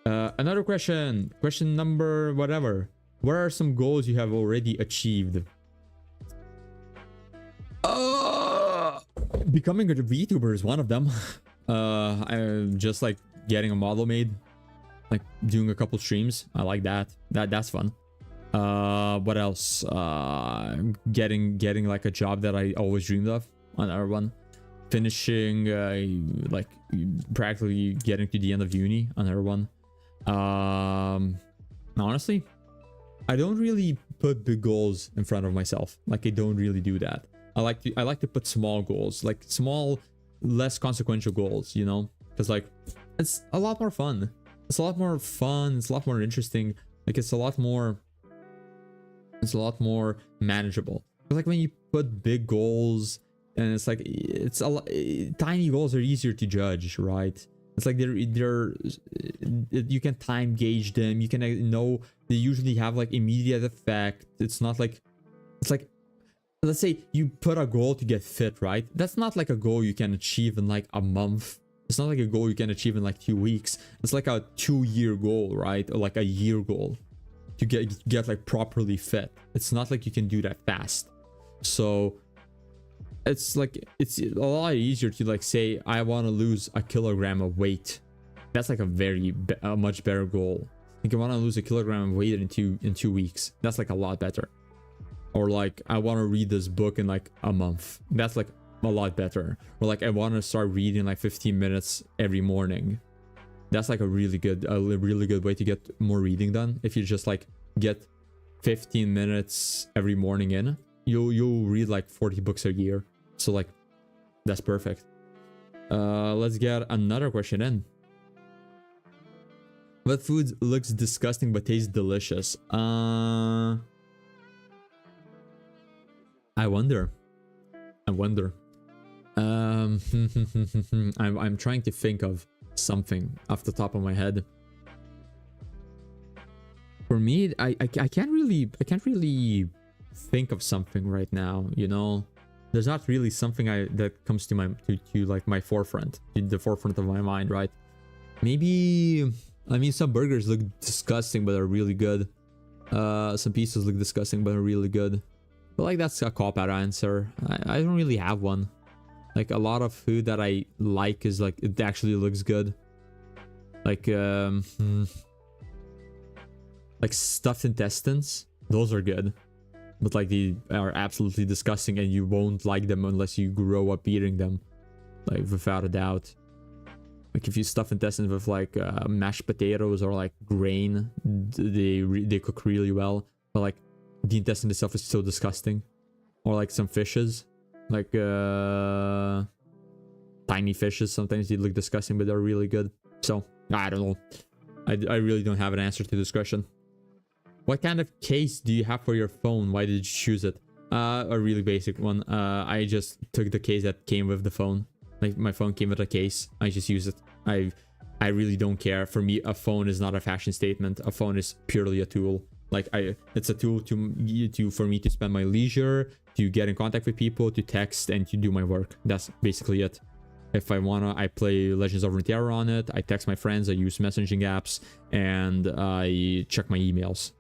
Another question number whatever: what are some goals you have already achieved? Becoming a VTuber is one of them. I'm just like getting a model made, like doing a couple streams. I like that's fun. What else? Getting like a job that I always dreamed of. Another one. Finishing like practically getting to the end of uni. Another one. Honestly, I don't really put big goals in front of myself. Like I don't really do that. I like to put small goals, like small, less consequential goals, you know, because like it's a lot more fun. It's a lot more fun. It's a lot more interesting. Like it's a lot more manageable. But like when you put big goals, and it's like tiny goals are easier to judge, right? It's like they're you can time gauge them. You can know they usually have like immediate effect. It's not like, it's like, let's say you put a goal to get fit, right? That's not like a goal you can achieve in like a month. It's not like a goal you can achieve in like 2 weeks. It's like a 2-year goal, right? Or like a year goal to get like properly fit. It's not like you can do that fast. So it's like it's a lot easier to like say I want to lose a kilogram of weight. That's like a much better goal Like I want to lose a kilogram of weight in 2 weeks. That's like a lot better. Or like I want to read this book in like a month. That's like a lot better. Or like I want to start reading like 15 minutes every morning. That's like a really good way to get more reading done. If you just like get 15 minutes every morning in, you'll read like 40 books a year. So like that's perfect. Let's get another question in. What food looks disgusting but tastes delicious? I wonder. I'm trying to think of something off the top of my head. For me, I can't really think of something right now, you know. There's not really something that comes to like my forefront, to the forefront of my mind, right? Maybe, I mean, some burgers look disgusting but are really good. Some pizzas look disgusting but are really good. But like that's a cop-out answer. I don't really have one. Like a lot of food that I like is like it actually looks good. Like stuffed intestines, those are good. But like they are absolutely disgusting and you won't like them unless you grow up eating them. Like without a doubt. Like if you stuff intestines with like mashed potatoes or like grain, they cook really well. But like the intestine itself is so disgusting. Or like some fishes, like tiny fishes, sometimes they look disgusting but they're really good. So I don't know. I really don't have an answer to this question. What kind of case do you have for your phone? Why did you choose it? A really basic one. I just took the case that came with the phone. Like my phone came with a case. I just use it. I really don't care. For me, a phone is not a fashion statement. A phone is purely a tool. Like it's a tool for me to spend my leisure, to get in contact with people, to text, and to do my work. That's basically it. If I wanna, I play Legends of Runeterra on it. I text my friends. I use messaging apps, and I check my emails,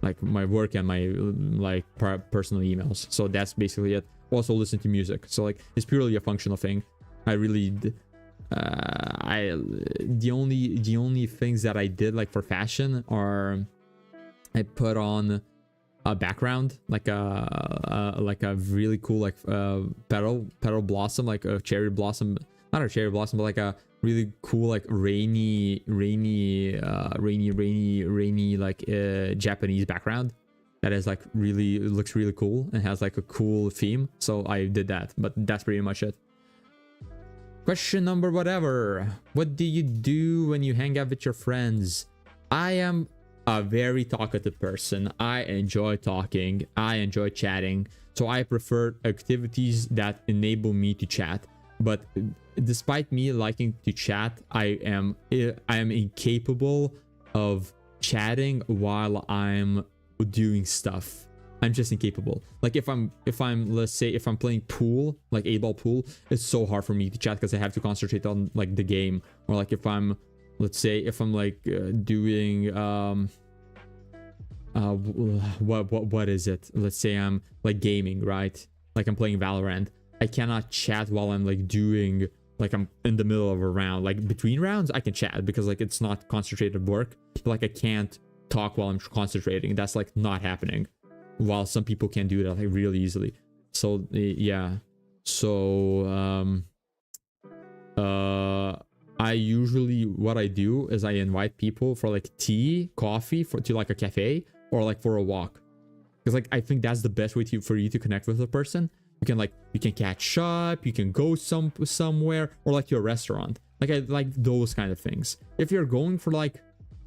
like my work and my like personal emails. So that's basically it. Also listen to music. So like it's purely a functional thing. I really the only things that I did like for fashion are I put on a background like a really cool like petal blossom, like a cherry blossom, not a cherry blossom, but like a really cool like rainy like Japanese background that is like really, it looks really cool and has like a cool theme. So I did that, but that's pretty much it. Question number whatever. What do you do when you hang out with your friends? I am a very talkative person. I enjoy talking. I enjoy chatting. So I prefer activities that enable me to chat. But despite me liking to chat, I am incapable of chatting while I'm doing stuff. I'm just incapable. Like if I'm let's say if I'm playing pool, like 8-ball pool, it's so hard for me to chat because I have to concentrate on like the game. Or like if I'm, let's say if I'm like doing what is it? Let's say I'm like gaming, right? Like I'm playing Valorant. I cannot chat while I'm like doing, like I'm in the middle of a round. Like between rounds I can chat because like it's not concentrated work. But like I can't talk while I'm concentrating. That's like not happening. While some people can do that like really easily. So yeah. So I usually, what I do is I invite people for like tea, coffee, to like a cafe, or like for a walk. Because like I think that's the best way for you to connect with a person. You can catch up, you can go somewhere, or like to a restaurant. Like I like those kind of things. If you're going for like,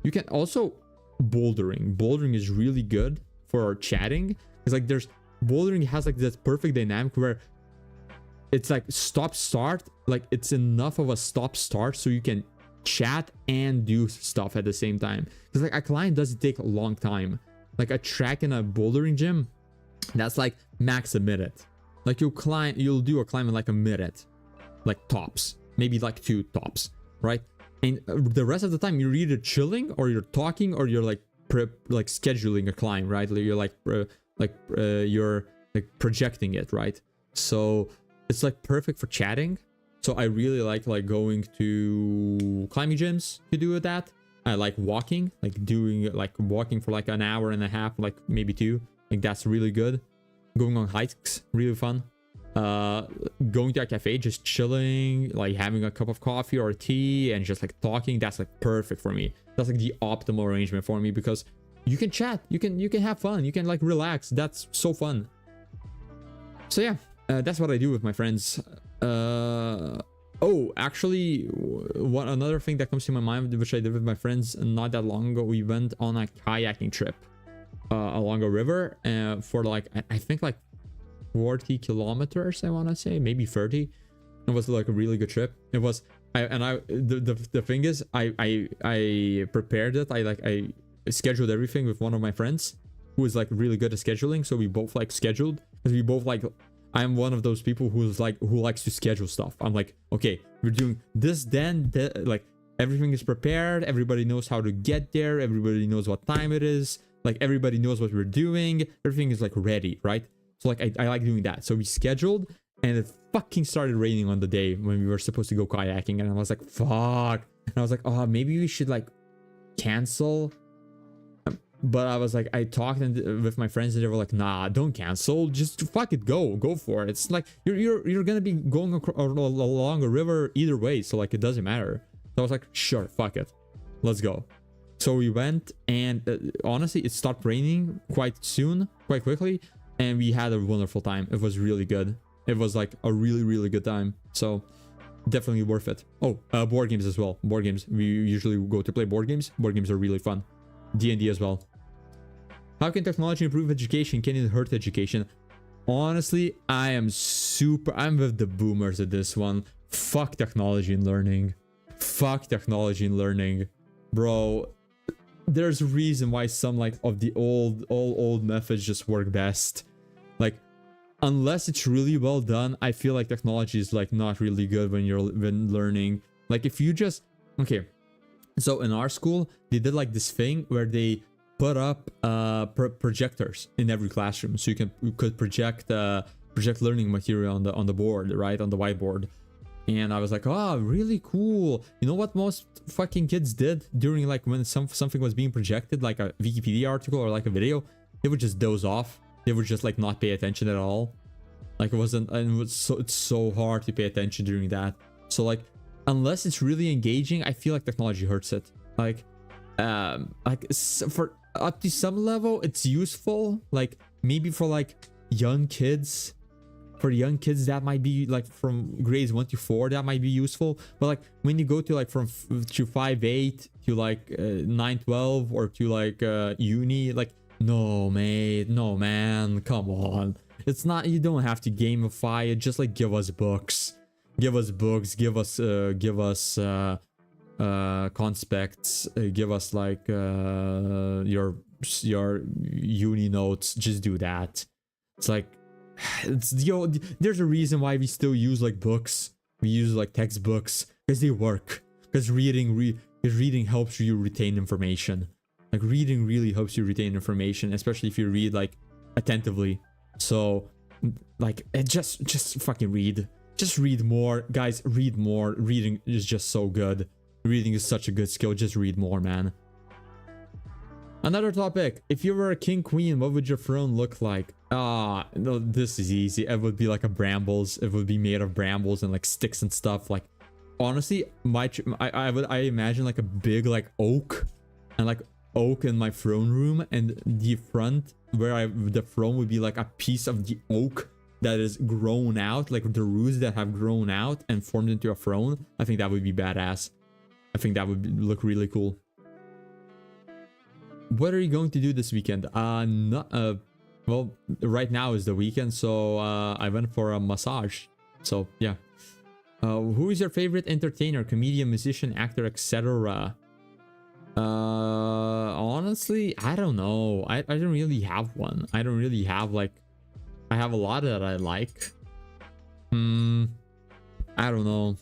you can also bouldering. Bouldering is really good for chatting. It's like bouldering has like this perfect dynamic where it's like stop start, like it's enough of a stop start so you can chat and do stuff at the same time. Because like a climb doesn't take a long time. Like a track in a bouldering gym, that's like max a minute. Like you'll do a climb in like a minute, like tops, maybe like 2 tops, right? And the rest of the time you're either chilling or you're talking or you're like scheduling a climb, right? You're you're like projecting it, right? So it's like perfect for chatting. So I really like going to climbing gyms to do that. I like walking, like doing like walking for like an hour and a half, like maybe 2. Like that's really good. Going on hikes, really fun. Going to a cafe, just chilling, like having a cup of coffee or tea and just like talking, that's like perfect for me. That's like the optimal arrangement for me, because you can chat, you can have fun, you can like relax. That's so fun. So yeah, that's what I do with my friends. Oh, actually, another thing that comes to my mind, which I did with my friends not that long ago, we went on a kayaking trip along a river for like, I think like 40 kilometers, I want to say, maybe 30. It was like a really good trip. It was, the thing is, I prepared it. I scheduled everything with one of my friends who is like really good at scheduling. So we both like scheduled, because we both like, I'm one of those people who likes to schedule stuff. I'm like, okay, we're doing this, then like everything is prepared. Everybody knows how to get there. Everybody knows what time it is. Like everybody knows what we're doing. Everything is like ready, right? So like I like doing that. So we scheduled, and it fucking started raining on the day when we were supposed to go kayaking, and I was like, fuck. And I was like, oh, maybe we should like cancel. But I was like, I talked with my friends, and they were like, nah, don't cancel, just fuck it, go for it. It's like you're gonna be going along a river either way, so like it doesn't matter. So I was like, sure, fuck it, let's go. So we went, and honestly, it stopped raining quite quickly, and we had a wonderful time. It was really good. It was like a really good time. So definitely worth it. Oh, board games as well. Board games, we usually go to play board games. Board games are really fun. D&D as well. How can technology improve education? Can it hurt education? Honestly, I'm with the boomers at this one. Fuck technology and learning. Fuck technology and learning. Bro, there's a reason why some like of the old methods just work best. Like, unless it's really well done, I feel like technology is like not really good when learning. Like if you just, okay. So in our school, they did like this thing where they put up projectors in every classroom, so you could project learning material on the board, right, on the whiteboard. And I was like, oh, really cool. You know what most fucking kids did during like when something was being projected, like a Wikipedia article or like a video? They would just doze off. They would just like not pay attention at all. Like it's so hard to pay attention during that. So like, unless it's really engaging, I feel like technology hurts it. Like for up to some level, it's useful. Like maybe for like young kids, that might be like from grades 1 to 4, that might be useful. But like when you go to like to 5-8 to like 9-12 or to like uni, like no man, come on. It's not, you don't have to gamify it. Just like give us books, give us conspects, give us like your uni notes. Just do that. It's like, there's a reason why we still use like books. We use like textbooks, because they work. Because reading helps you retain information. Like reading really helps you retain information, especially if you read like attentively. So like just fucking read. Just read more, guys. Read more. Reading is just so good. Reading is such a good skill. Just read more, man. Another topic. If you were a king queen, what would your throne look like? No, this is easy. It would be like a brambles. It would be made of brambles and like sticks and stuff. Like, honestly, I imagine like a big like oak, and like oak in my throne room, and the front where the throne would be like a piece of the oak that is grown out, like the roots that have grown out and formed into a throne. I think that would be badass. I think that would look really cool. What are you going to do this weekend? Well, right now is the weekend, so I went for a massage. So yeah. Who is your favorite entertainer, comedian, musician, actor, etc.? Honestly, I don't know. I don't really have one. I don't really have like, I have a lot that I like. I don't know.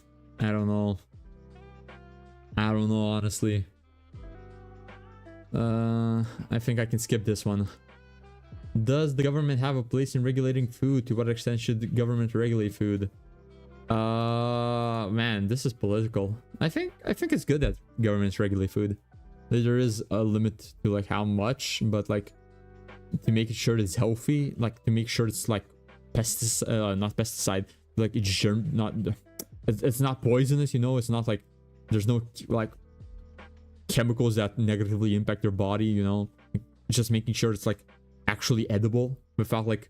Honestly. I think I can skip this one. Does the government have a place in regulating food? To what extent should the government regulate food? Man, this is political. I think it's good that governments regulate food. there is a limit to like how much, but like to make sure it's healthy, like to make sure it's like pesticide, not pesticide, like it's it's not poisonous, you know, it's not like there's no like chemicals that negatively impact your body, you know, just making sure it's like actually edible without like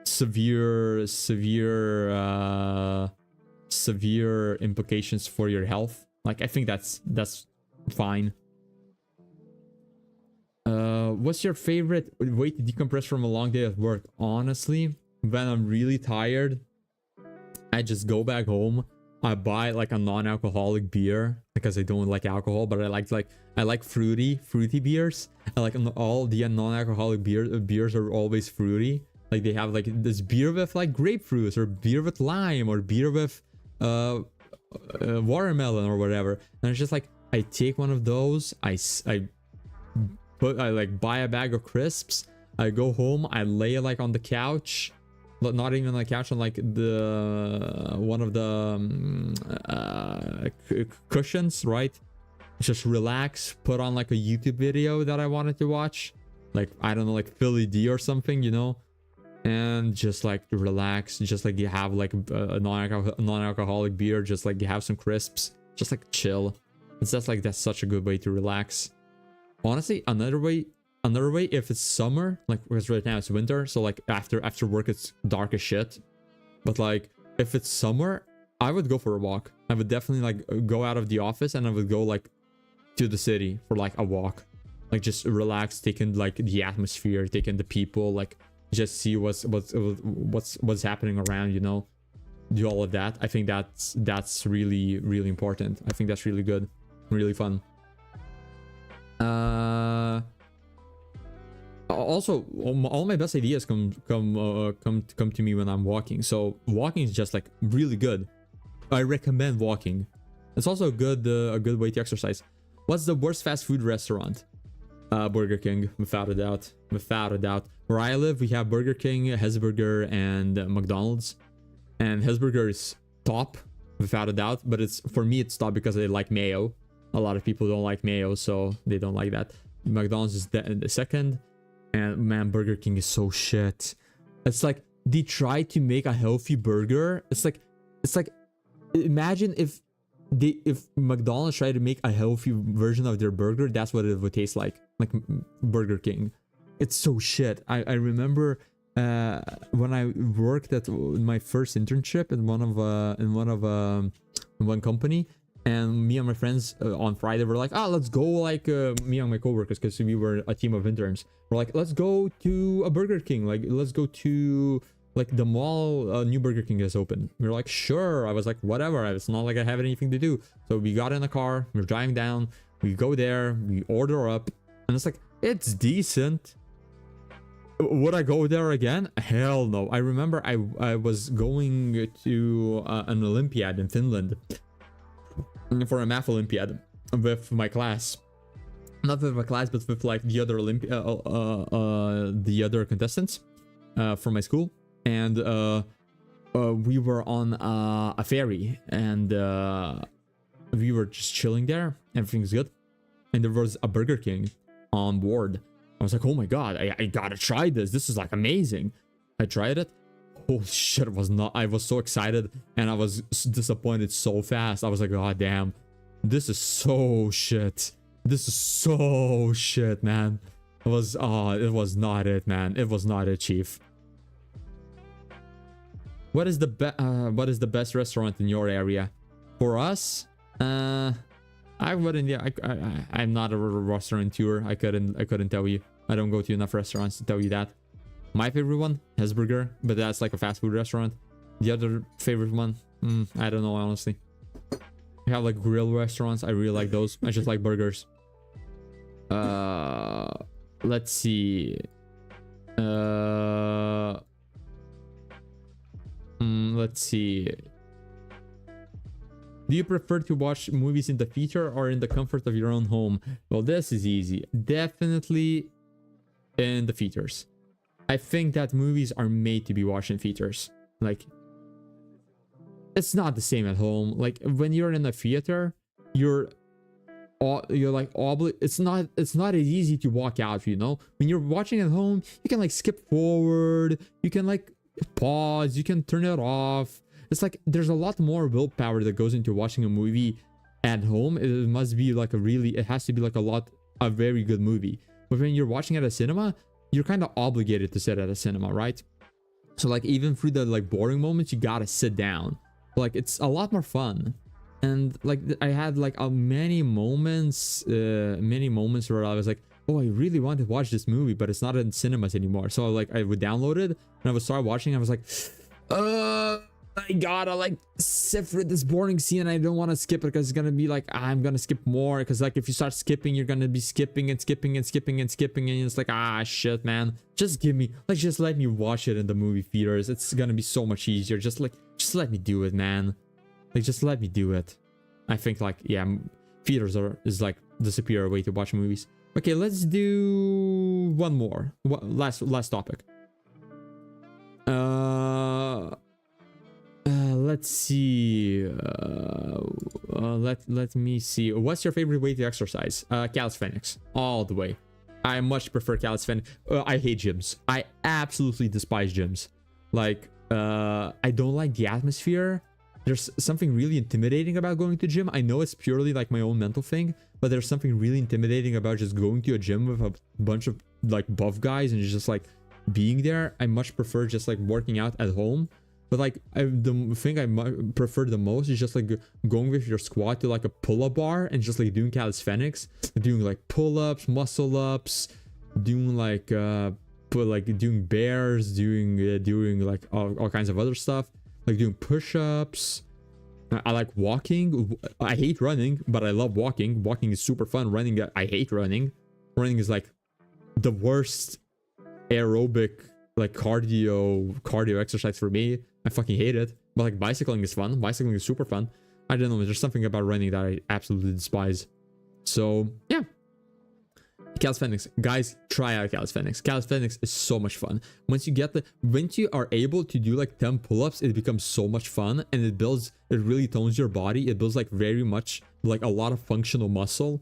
severe implications for your health. Like I think that's fine. What's your favorite way to decompress from a long day at work? Honestly, when I'm really tired, I just go back home. I buy like a non-alcoholic beer because I don't like alcohol, but I like fruity beers. I like all the non-alcoholic beers are always fruity. Like they have like this beer with like grapefruits, or beer with lime, or beer with watermelon or whatever. And it's just like I take one of those, I like buy a bag of crisps, I go home, I lay like on the couch, but not even on the couch, on like the one of the cushions, right? Just relax, put on like a YouTube video that I wanted to watch, like I don't know, like Philly D or something, you know, and just like relax, just like you have like a non-alcoholic beer, just like you have some crisps, just like chill. It's just like that's such a good way to relax. Honestly, another way if it's summer, like because right now it's winter, so like after work it's dark as shit, but like if it's summer, I would go for a walk. I would definitely like go out of the office and I would go like to the city for like a walk, like just relax, taking like the atmosphere, taking the people, like just see what's happening around, you know, do all of that. I think that's really important. I think that's really good, really fun. Also, all my best ideas come to me when I'm walking. So walking is just like really good. I recommend walking. It's also a good way to exercise. What's the worst fast food restaurant? Burger King, without a doubt. Where I live, we have Burger King, Hesburger, and McDonald's. And Hesburger is top, without a doubt. But for me, it's top because I like mayo. A lot of people don't like mayo, so they don't like that. McDonald's is the second. And man, Burger King is so shit. It's like they try to make a healthy burger. It's like imagine if McDonald's tried to make a healthy version of their burger, that's what it would taste like Burger King. It's so shit. I remember when I worked at my first internship in one company, and me and my friends on Friday were like, let's go, like me and my coworkers, because we were a team of interns. We're like, let's go to a Burger King, like let's go to like the mall, new Burger King is open. We were like, sure. I was like, whatever, it's not like I have anything to do. So we got in the car, we're driving down, we go there, we order up, and it's like, it's decent. Would I go there again? Hell no. I remember I was going to an Olympiad in Finland for a math Olympiad with my class. Not with my class, but with like the other contestants from my school. And we were on a ferry, and we were just chilling there. Everything's good. And there was a Burger King on board. I was like, oh my god, I gotta try this. This is like amazing. I tried it. Holy shit, it was not. I was so excited, and I was disappointed so fast. I was like, god damn, this is so shit. This is so shit, man. It was not it, man. It was not it, chief. What is the best restaurant in your area? For us, I wouldn't. Yeah, I'm not a restaurateur. I couldn't tell you. I don't go to enough restaurants to tell you that. My favorite one, Hesburger, but that's like a fast food restaurant. The other favorite one, I don't know, honestly. We have like grill restaurants. I really like those. I just like burgers. Let's see. Let's see. Do you prefer to watch movies in the theater or in the comfort of your own home? Well, this is easy. Definitely in the theaters. I think that movies are made to be watched in theaters. Like, it's not the same at home. Like, when you're in a theater, you're it's not as easy to walk out, you know. When you're watching at home, you can like skip forward, you can like pause, you can turn it off. It's like there's a lot more willpower that goes into watching a movie at home. It must be like it has to be like a very good movie. But when you're watching at a cinema, you're kind of obligated to sit at a cinema, right? So like even through the like boring moments, you gotta sit down. Like it's a lot more fun. And like I had like many moments where I was like, oh, I really want to watch this movie, but it's not in cinemas anymore. So like I would download it and I would start watching. I was like, I gotta like sit through this boring scene. I don't want to skip it because it's gonna be like I'm gonna skip more, because like if you start skipping, you're gonna be skipping and skipping and skipping and skipping, and it's like, shit, man, just let me watch it in the movie theaters. It's gonna be so much easier. Just let me do it, man. Like just let me do it. I think like, yeah, theaters is like the superior way to watch movies. Okay, let's do one more. Last topic. Let's see. Let me see. What's your favorite way to exercise? Calisthenics, all the way. I much prefer calisthenics. I hate gyms. I absolutely despise gyms. Like, I don't like the atmosphere. There's something really intimidating about going to gym. I know it's purely like my own mental thing, but there's something really intimidating about just going to a gym with a bunch of like buff guys and just like being there. I much prefer just like working out at home. But like the thing I prefer the most is just like going with your squad to like a pull-up bar and just like doing calisthenics, doing like pull-ups, muscle-ups, doing like doing bears, doing like all kinds of other stuff, like doing push-ups. I like walking. I hate running, but I love walking. Walking is super fun. Running, I hate running. Running is like the worst aerobic like cardio exercise for me. I fucking hate it. But like bicycling is fun. Bicycling is super fun. I don't know, there's something about running that I absolutely despise. So yeah, calisthenics, guys, try out calisthenics. Calisthenics is so much fun. Once you are able to do like 10 pull-ups, it becomes so much fun, and it really tones your body. It builds like very much like a lot of functional muscle,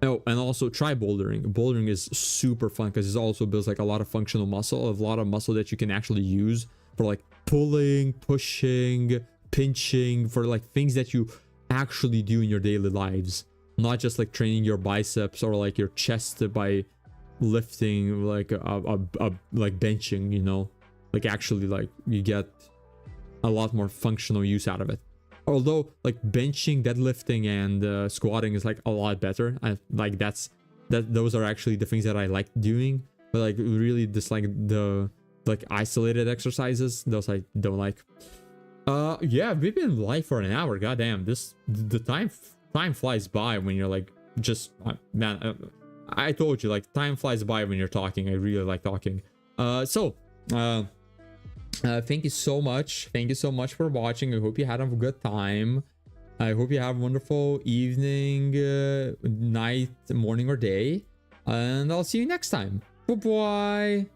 Oh, and also try bouldering. Bouldering is super fun because it also builds like a lot of functional muscle, a lot of muscle that you can actually use for like pulling, pushing, pinching, for like things that you actually do in your daily lives. Not just like training your biceps or like your chest by lifting like like benching, you know? Like actually like you get a lot more functional use out of it. Although like benching, deadlifting, and squatting is like a lot better. Those are actually the things that I like doing. But like really just like the like isolated exercises, those I don't like. Yeah, we've been live for an hour. Goddamn, the time flies by when you're like man. I told you, like, time flies by when you're talking. I really like talking. Thank you so much. Thank you so much for watching. I hope you had a good time. I hope you have a wonderful evening, night, morning, or day. And I'll see you next time. Bye-bye.